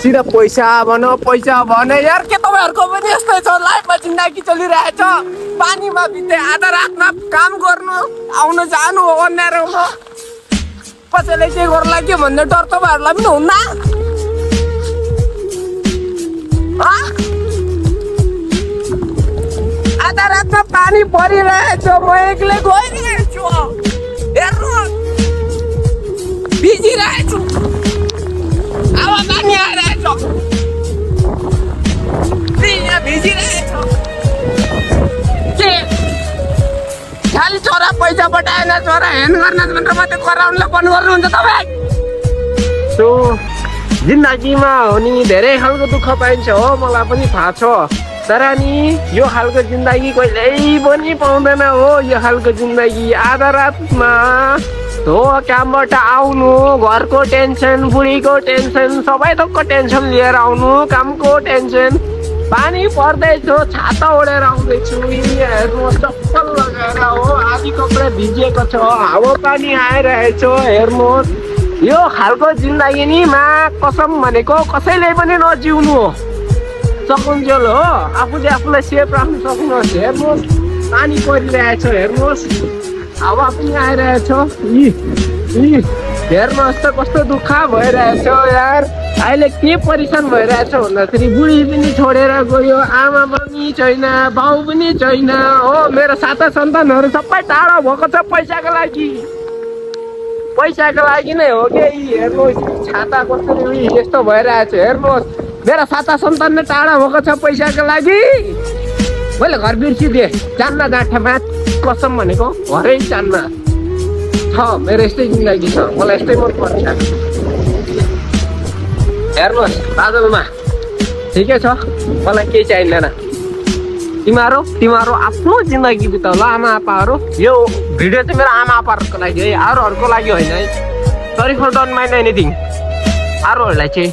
सिधा पैसा भने यार के तपाईँहरूको पनि यस्तै छ लाइफमा जिन्दगी चलिरहेछ पानीमा बिते आधा रातमा काम गर्नु आउनु जानु हो अन्यारोमा कसैले के गर्ला के भन्ने डर तपाईँहरूलाई पनि हुन्न आधा रातमा पानी परिरहेछ म एक्लै गइरहेछु हेर्नु भिजिरहेछु हावा पानी आइरहेछ यहाँ भिजिरहेछ के खालि छोरा पैसा पठाएन छोरा हेर्नु गर्न भनेर मात्रै कराउनुलाई बन्द गर्नुहुन्छ तपाईँ सो जिन्दगीमा हो नि धेरै खालको दुःख पाइन्छ हो मलाई पनि थाहा छ तर नि यो खालको जिन्दगी कहिल्यै पनि पाउँदैन हो यो खालको जिन्दगी आधा रातमा हो कामबाट आउनु घरको टेन्सन बुढीको टेन्सन सबै थोकको टेन्सन लिएर आउनु कामको टेन्सन पानी पर्दैछ छाता ओढेर आउँदैछु हेर्नुहोस् चप्पल लगाएर हो आधी कपडा भिजिएको छ हावा पानी आइरहेछ हेर्नुहोस् यो खालको जिन्दगी नि मा कसम भनेको कसैले पनि नजिउनु हो सकुन्जेल हो आफूले आफूलाई सेफ राख्नु सक्नुहोस् हेर्नुहोस् पानी परिरहेछ हेर्नुहोस् हावा पनि आइरहेछ हेर्नुहोस् त कस्तो दुःख भइरहेछ यार अहिले के परेशान भइरहेछ भन्दाखेरि बुढी पनि छोडेर गयो आमा पनि छैन बाउ पनि छैन हो मेरो साता सन्तानहरू सबै टाढा भएको छ पैसाको लागि नै हो कि हेर्नुहोस् छाता कसरी यस्तो भइरहेछ हेर्नुहोस् मेरो साता सन्तान नै टाढा भएको छ पैसाको लागि मैले घर बिर्सिदिएँ जान्न गाँठामा कसम भनेको घरै जान्न छ मेरो यस्तै जिन्दगी छ मलाई यस्तै मन पर्छ हेर्नुहोस् बादलमा ठिकै छ मलाई केही चाहिँदैन तिमीहरू आफ्नो जिन्दगी बिताउला आमा आप्पाहरू यो भिडियो चाहिँ मेरो आमा आप्पाहरूको लागि है अरूहरूको लागि होइन है sorry for don't mind anything अरूहरूलाई चाहिँ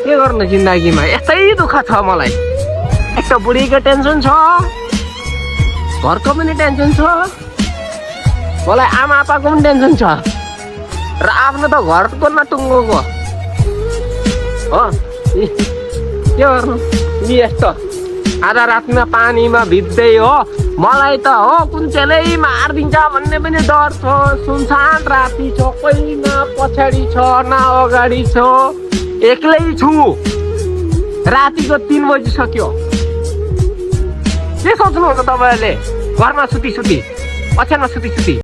के गर्नु जिन्दगीमा यस्तै दुःख छ मलाई एक त बुढीको टेन्सन छ घरको पनि टेन्सन छ मलाई आमा आप्पाको पनि टेन्सन छ र आफ्नो त घरको नटुङ्गोको हो के गर्नु यस्तो आधा रातमा पानीमा भिज्दै हो मलाई त हो कुन चाहिँ मारिदिन्छ भन्ने पनि डर छ सुनसान राति छ कोही न पछाडि छ न अगाडि छ एक्लै छु रातिको 3 बजिसक्यो के सोच्नुहुन्छ तपाईँहरूले घरमा सुती ओछ्यानमा सुती